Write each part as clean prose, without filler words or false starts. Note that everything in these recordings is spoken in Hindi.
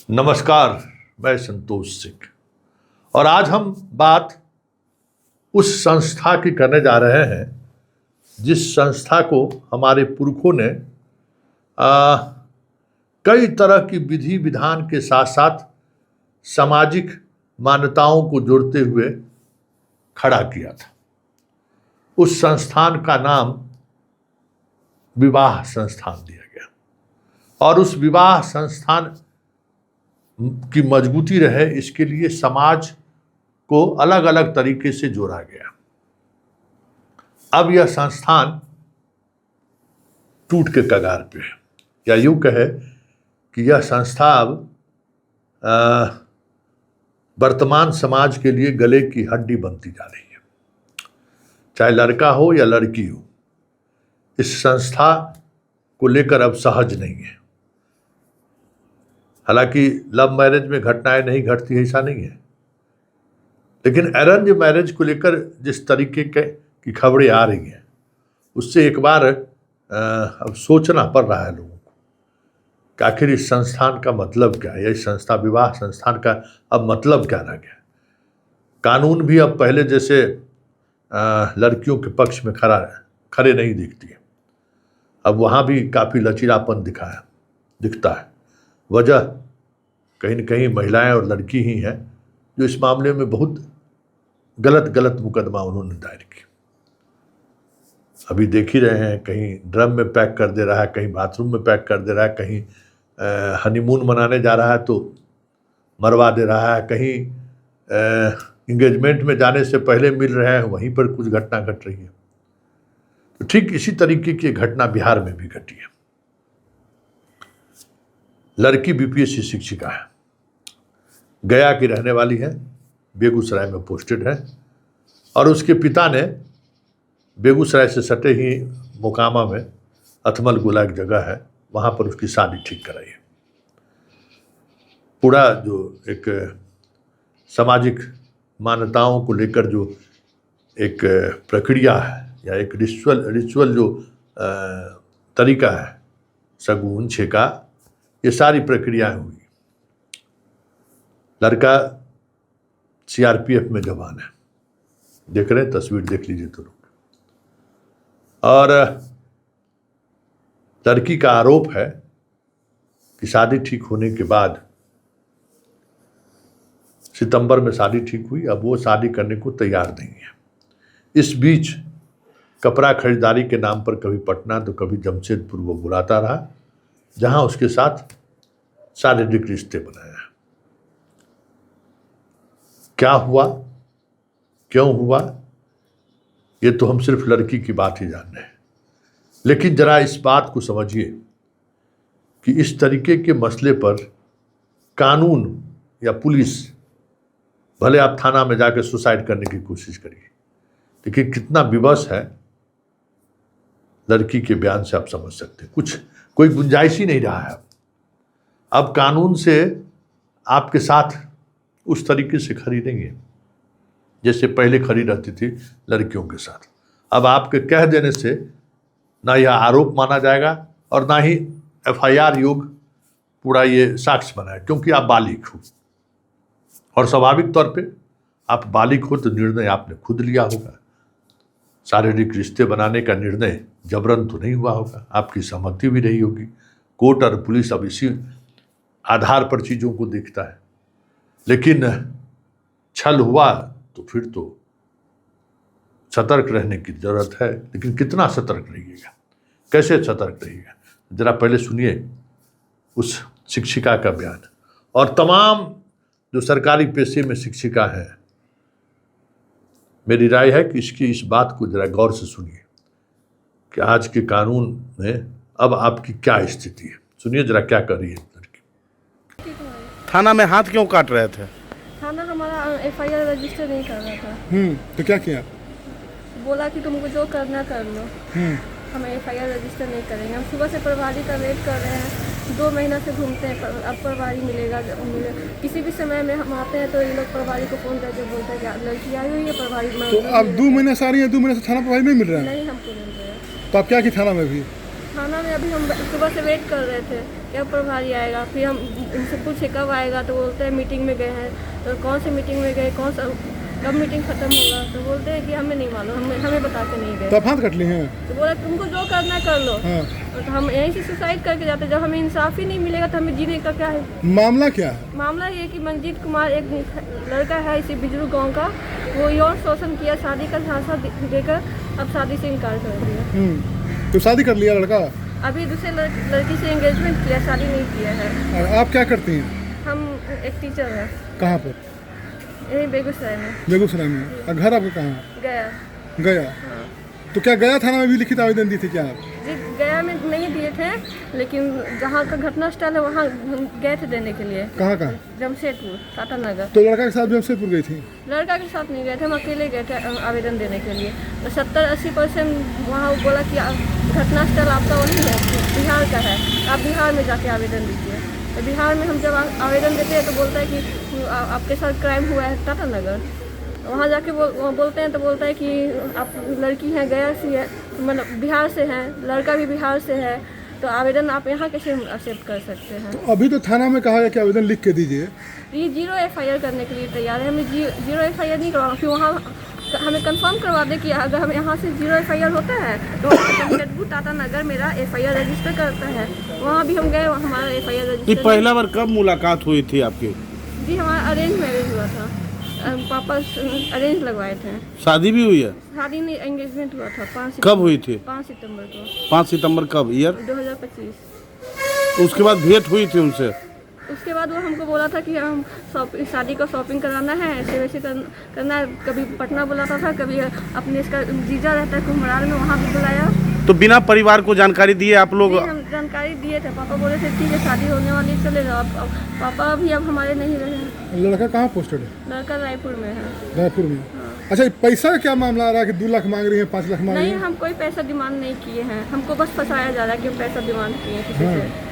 नमस्कार, मैं संतोष सिंह और आज हम बात उस संस्था की करने जा रहे हैं जिस संस्था को हमारे पुरखों ने कई तरह की विधि विधान के साथ साथ सामाजिक मान्यताओं को जोड़ते हुए खड़ा किया था। उस संस्थान का नाम विवाह संस्थान दिया गया और उस विवाह संस्थान की मजबूती रहे इसके लिए समाज को अलग अलग तरीके से जोड़ा गया। अब यह संस्थान टूट के कगार पे है, या यूं कहे कि यह संस्था अब वर्तमान समाज के लिए गले की हड्डी बनती जा रही है। चाहे लड़का हो या लड़की हो, इस संस्था को लेकर अब सहज नहीं है। हालांकि लव मैरिज में घटनाएं नहीं घटती है, ऐसा नहीं है, लेकिन अरेंज मैरिज को लेकर जिस तरीके की खबरें आ रही हैं उससे एक बार अब सोचना पड़ रहा है लोगों को कि आखिर इस संस्थान का मतलब क्या है, या इस संस्था विवाह संस्थान का अब मतलब क्या रह गया। कानून भी अब पहले जैसे लड़कियों के पक्ष में खड़े नहीं दिखती है। अब वहाँ भी काफ़ी लचीलापन दिखता है। वजह कहीं न कहीं महिलाएं और लड़की ही हैं जो इस मामले में बहुत गलत मुकदमा उन्होंने दायर किया। अभी देख ही रहे हैं, कहीं ड्रम में पैक कर दे रहा है, कहीं बाथरूम में पैक कर दे रहा है, कहीं हनीमून मनाने जा रहा है तो मरवा दे रहा है, कहीं इंगेजमेंट में जाने से पहले मिल रहे हैं, वहीं पर कुछ घटना घट रही है। तो ठीक इसी तरीके की घटना बिहार में भी घटी है। लड़की बीपीएससी शिक्षिका है, गया की रहने वाली है, बेगूसराय में पोस्टेड है और उसके पिता ने बेगूसराय से सटे ही मोकामा में अथमल गोला एक जगह है, वहाँ पर उसकी शादी ठीक कराई है। पूरा जो एक सामाजिक मान्यताओं को लेकर जो एक प्रक्रिया है या एक रिचुअल जो तरीका है, शगुन छेका, ये सारी प्रक्रियाएं हुई। लड़का सीआरपीएफ में जवान है, देख रहे हैं, तस्वीर देख लीजिए तो लोग। और लड़की का आरोप है कि शादी ठीक होने के बाद सितंबर में शादी ठीक हुई, अब वो शादी करने को तैयार नहीं है। इस बीच कपड़ा खरीदारी के नाम पर कभी पटना तो कभी जमशेदपुर वो बुलाता रहा, जहां उसके साथ शारीरिक रिश्ते बनाया। क्या हुआ, क्यों हुआ, ये तो हम सिर्फ लड़की की बात ही जान रहे हैं। लेकिन जरा इस बात को समझिए कि इस तरीके के मसले पर कानून या पुलिस, भले आप थाना में जाकर सुसाइड करने की कोशिश करिए, लेकिन कितना विवश है लड़की के बयान से आप समझ सकते हैं। कोई गुंजाइश ही नहीं रहा है। अब कानून से आपके साथ उस तरीके से खड़ी नहीं है जैसे पहले खड़ी रहती थी लड़कियों के साथ। अब आपके कह देने से ना यह आरोप माना जाएगा और ना ही एफआईआर योग पूरा ये साक्ष्य बना है, क्योंकि आप बालिग हो और स्वाभाविक तौर पे आप बालिग हो तो निर्णय आपने खुद लिया होगा। शारीरिक रिश्ते बनाने का निर्णय जबरन तो नहीं हुआ होगा, आपकी सहमति भी रही होगी। कोर्ट और पुलिस अब इसी आधार पर चीज़ों को देखता है। लेकिन छल हुआ तो फिर तो सतर्क रहने की जरूरत है। लेकिन कितना सतर्क रहिएगा, कैसे सतर्क रहिएगा, जरा पहले सुनिए उस शिक्षिका का बयान। और तमाम जो सरकारी पेशे में शिक्षिका है, मेरी राय है कि इस बात को जरा गौर से सुनिए कि आज के कानून में अब आपकी क्या स्थिति है। सुनिए जरा क्या कर रही है लड़की। थाना में हाथ क्यों काट रहे थे? थाना हमारा एफआईआर रजिस्टर नहीं कर रहा था। तो क्या किया? बोला कि तुमको जो करना कर लो, हम एफआईआर रजिस्टर नहीं करेंगे। हम सुबह से प्रभारी का वेट कर रहे हैं, 2 महीना से घूमते हैं, अब प्रभारी मिलेगा। किसी भी समय में हम आते हैं तो ये लोग प्रभारी को फोन करके बोलते हैं कि लड़की आई हुई है, प्रभारी। तो अब 2 महीने से आ रही है, 2 महीने से थाना प्रभारी नहीं मिल रहा है? नहीं, हमको मिल रहा है। तो आप क्या की थाना में भी? थाना में में अभी हम सुबह से वेट कर रहे थे कि अब प्रभारी आएगा। फिर हम उनसे पूछे कब आएगा, तो बोलते हैं मीटिंग में गए हैं। तो कौन सी मीटिंग में गए, कौन सा कब मीटिंग खत्म होगा, तो बोलते हैं कि हमें नहीं मालूम, हमें बता के नहीं गए। तब हाथ कट लिए हैं? तो बोला तुमको जो करना है कर लो। हाँ। तो हम यहीं से सुसाइड करके जाते। जब हमें इंसाफ ही नहीं मिलेगा तो हमें जीने का क्या है। मामला क्या है? मामला ये कि मंजीत कुमार एक लड़का है इसी बिजरू गांव का, वो यौन शोषण किया, शादी का झांसा देकर अब शादी से इनकार कर दिया। तो शादी कर लिया लड़का? अभी दूसरे लड़की से एंगेजमेंट किया, शादी नहीं किया है। और आप क्या करती हैं? हम एक टीचर है। कहाँ पर? यही बेगूसराय में। बेगूसराय में। और घर आपका कहाँ है? गया। गया। हाँ। तो क्या गया थाना में भी लिखित आवेदन दी थी क्या आप? जी गया में नहीं दिए थे, लेकिन जहाँ का घटना स्थल है वहाँ गए थे देने के लिए। कहाँ का? जमशेदपुर, टाटा नगर। तो लड़का के साथ जमशेदपुर गई थी? लड़का के साथ नहीं गए थे, हम अकेले गए थे आवेदन देने के लिए। तो 70-80% वहाँ बोला कि घटना स्थल आपका वही है, बिहार का है, आप बिहार में जाके आवेदन दीजिए। तो बिहार में हम जब आवेदन देते हैं तो बोलता है कि आपके साथ क्राइम हुआ है टाटा नगर। वहाँ जाके बोलते हैं तो बोलता है कि आप लड़की हैं, गया से है, मतलब बिहार से हैं, लड़का भी बिहार से है, तो आवेदन आप यहाँ कैसे एक्सेप्ट कर सकते हैं। तो अभी तो थाना में कहा गया कि आवेदन लिख के दीजिए। ये 0 FIR करने के लिए तैयार है। हमें 0 FIR नहीं करवाना, फिर वहाँ हमें कंफर्म करवा दे कि अगर हम यहाँ से 0 FIR होता है तो जमशेदपुर टाटा नगर मेरा FIR रजिस्टर करता है। वहाँ भी हम गए, हमारा FIR ये रजिस्टर। पहला बार कब मुलाकात हुई थी आपकी? जी हमारा अरेंज मैरिज हुआ था, पापा अरेंज लगवाए थे। शादी भी हुई है? शादी नहीं, एंगेजमेंट हुआ था। 5 कब हुई थी? 5 सितंबर को। 5 सितंबर कब? ईयर? 2025। उसके बाद भेंट हुई थी उनसे? उसके बाद वो हमको बोला था कि हम शादी का शॉपिंग कराना है, ऐसे वैसे करना है। कभी पटना बुलाता था, कभी अपने इसका जीजा रहता है कुम्हरार में, वहाँ भी बुलाया। तो बिना परिवार को जानकारी दिए आप लोग? हम जानकारी दिए थे, पापा बोले थे ठीक है शादी होने वाली है, चले जाओ। पापा भी अब हमारे नहीं रहे। लड़का कहाँ पोस्टेड है? लड़का रायपुर में है। रायपुर में। अच्छा, पैसा का क्या मामला आ रहा है कि 2 लाख मांग रही है, 5 लाख मांग रही नहीं, है? हम कोई पैसा डिमांड नहीं किए हैं, हमको बस फंसाया जा रहा है कि हम पैसा डिमांड किए हैं किसी से।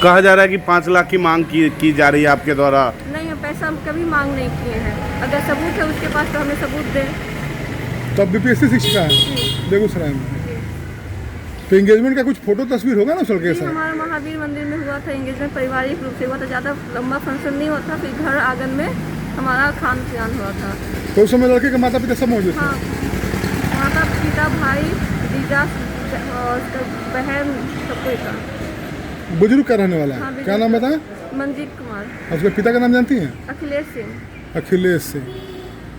कहा जा रहा है कि 5 लाख की मांग की जा रही है आपके द्वारा। नहीं, हम पैसा हम कभी मांग नहीं किए हैं। अगर सबूत है उसके पास तो हमें सबूत दें। तो अब BPSC शिक्षिका है बेगूसराय में। तो एंगेजमेंट का कुछ फोटो तस्वीर होगा ना उस लड़के के साथ? हमारा महावीर मंदिर में हुआ था एंगेजमेंट, पारिवारिक रूप से हुआ था, ज़्यादा लंबा फंक्शन नहीं हुआ था। फिर घर आंगन में हमारा खान पियान हुआ था। तो उस समय लड़के के माता पिता सब मौजूद थे? हाँ, माता पिता, भाई, जीजा और उसका बहन, सब कोई था। बुजुर्ग का रहने वाला है? हाँ, क्या नाम बताया? मंजीत कुमार। और उसके पिता का नाम जानती हैं? अखिलेश सिंह। अखिलेश सिंह।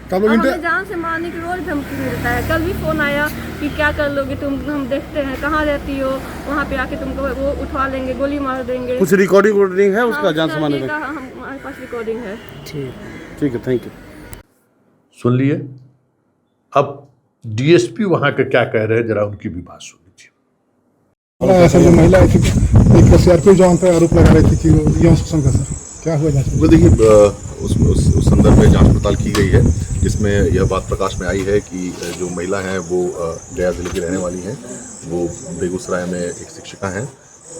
तो आप लोग हमें जान से मारने की रोज धमकी मिलता है। कल भी फोन आया कि क्या कर लोगे तुम, हम देखते हैं कहाँ रहती हो, वहाँ पे आके तुमको वो उठवा लेंगे, गोली मार देंगे। कुछ रिकॉर्डिंग है उसका? हाँ, जान से मारने का? हमारे पास रिकॉर्डिंग है। ठीक है, थैंक यू। सुन लिए। अब DSP वहाँ के क्या कह रहे हैं, जरा उनकी भी बात सुन लीजिए। ऐसा जो महिला थी, एक CRPO जवान पर आरोप लगा रही थी कि वो यौन शोषण का, सर क्या हुआ जांच? वो देखिए, उस संदर्भ में जांच पड़ताल की गई है, जिसमें यह बात प्रकाश में आई है कि जो महिला हैं वो गया जिले की रहने वाली हैं। वो बेगूसराय में एक शिक्षिका हैं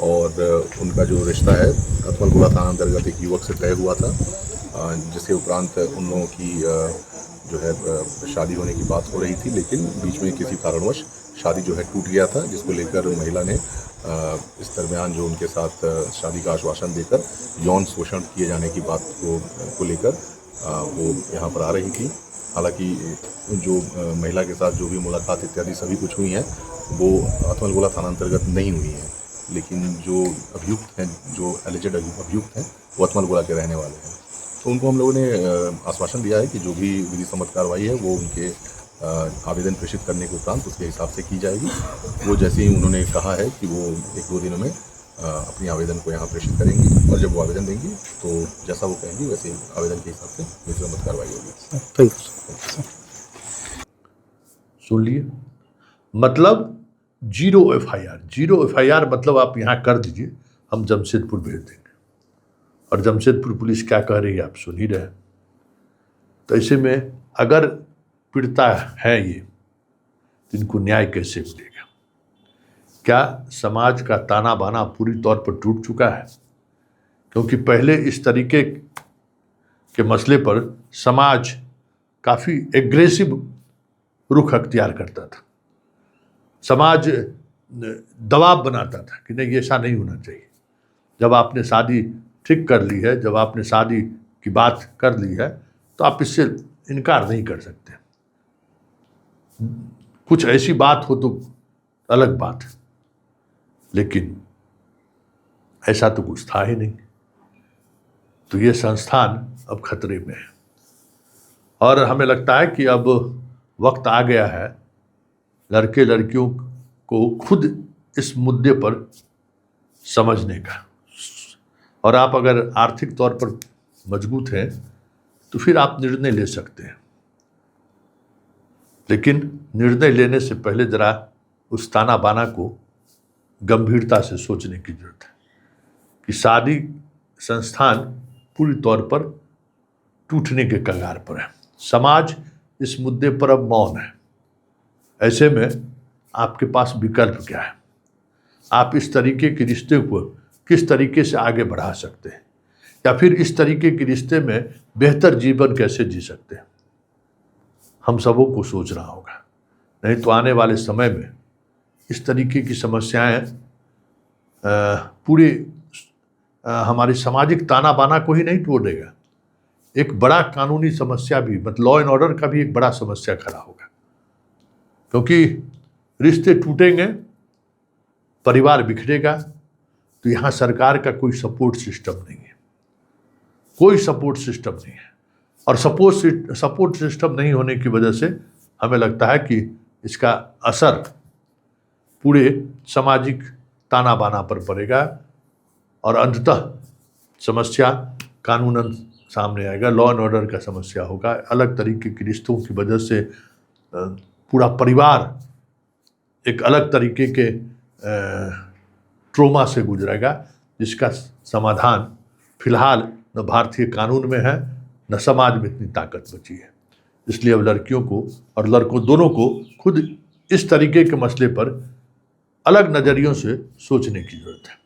और उनका जो रिश्ता है अतमलगोला थाना अंतर्गत एक युवक से तय हुआ था, जिसके उपरांत उन लोगों की जो है शादी होने की बात हो रही थी, लेकिन बीच में किसी कारणवश शादी जो है टूट गया था, जिसको लेकर महिला ने इस दरमियान जो उनके साथ शादी का आश्वासन देकर यौन शोषण किए जाने की बात को लेकर वो यहाँ पर आ रही थी। हालांकि जो महिला के साथ जो भी मुलाकात इत्यादि सभी कुछ हुई हैं वो अतमलगोला थाना अंतर्गत नहीं हुई हैं, लेकिन जो अभियुक्त हैं, जो एलिजेड अभियुक्त हैं, वो अतमलगोला के रहने वाले हैं। तो उनको हम लोगों ने आश्वासन दिया है कि जो भी विधि सम्मत कार्रवाई है वो उनके आवेदन प्रेषित करने के उपरांत उसके हिसाब से की जाएगी। वो जैसे ही उन्होंने कहा है कि वो 1-2 दिनों में अपनी आवेदन को यहाँ प्रेषित करेंगी, और जब वो आवेदन देंगी तो जैसा वो कहेंगी वैसे आवेदन के हिसाब से विधि सम्मत कार्रवाई होगी। Thank you. सुन लिए। मतलब 0 FIR मतलब आप यहाँ कर दीजिए, हम जमशेदपुर भेज देंगे। और जमशेदपुर पुलिस क्या कह रही है आप सुन ही रहे। तो ऐसे में अगर पीड़िता है ये, तो इनको न्याय कैसे मिलेगा? क्या समाज का ताना बाना पूरी तौर पर टूट चुका है? क्योंकि पहले इस तरीके के मसले पर समाज काफ़ी एग्रेसिव रुख अख्तियार करता था। समाज दबाव बनाता था कि नहीं ऐसा नहीं होना चाहिए। जब आपने शादी ठीक कर ली है, जब आपने शादी की बात कर ली है, तो आप इससे इनकार नहीं कर सकते। कुछ ऐसी बात हो तो अलग बात है, लेकिन ऐसा तो कुछ था ही नहीं। तो ये संस्थान अब खतरे में है और हमें लगता है कि अब वक्त आ गया है लड़के लड़कियों को खुद इस मुद्दे पर समझने का। और आप अगर आर्थिक तौर पर मजबूत हैं तो फिर आप निर्णय ले सकते हैं, लेकिन निर्णय लेने से पहले जरा उस ताना बाना को गंभीरता से सोचने की जरूरत है कि शादी संस्थान पूरी तौर पर टूटने के कगार पर है। समाज इस मुद्दे पर अब मौन है। ऐसे में आपके पास विकल्प क्या है? आप इस तरीके के रिश्ते को किस तरीके से आगे बढ़ा सकते हैं, या फिर इस तरीके के रिश्ते में बेहतर जीवन कैसे जी सकते हैं? हम सबों को सोचना होगा, नहीं तो आने वाले समय में इस तरीके की समस्याएं पूरे हमारी सामाजिक ताना बाना को ही नहीं तोड़ देगा, एक बड़ा कानूनी समस्या भी, मतलब लॉ एंड ऑर्डर का भी एक बड़ा समस्या खड़ा होगा। क्योंकि रिश्ते टूटेंगे, परिवार बिखरेगा, तो यहाँ सरकार का कोई सपोर्ट सिस्टम नहीं है, कोई सपोर्ट सिस्टम नहीं है। और सपोर्ट सिस्टम नहीं होने की वजह से हमें लगता है कि इसका असर पूरे सामाजिक ताना बाना पर पड़ेगा और अंततः समस्या कानूनन सामने आएगा, लॉ एंड ऑर्डर का समस्या होगा। अलग तरीके के रिश्तों की वजह से पूरा परिवार एक अलग तरीके के ट्रोमा से गुजरेगा, जिसका समाधान फिलहाल न भारतीय कानून में है न समाज में इतनी ताकत बची है। इसलिए अब लड़कियों को और लड़कों दोनों को खुद इस तरीके के मसले पर अलग नज़रियों से सोचने की जरूरत है।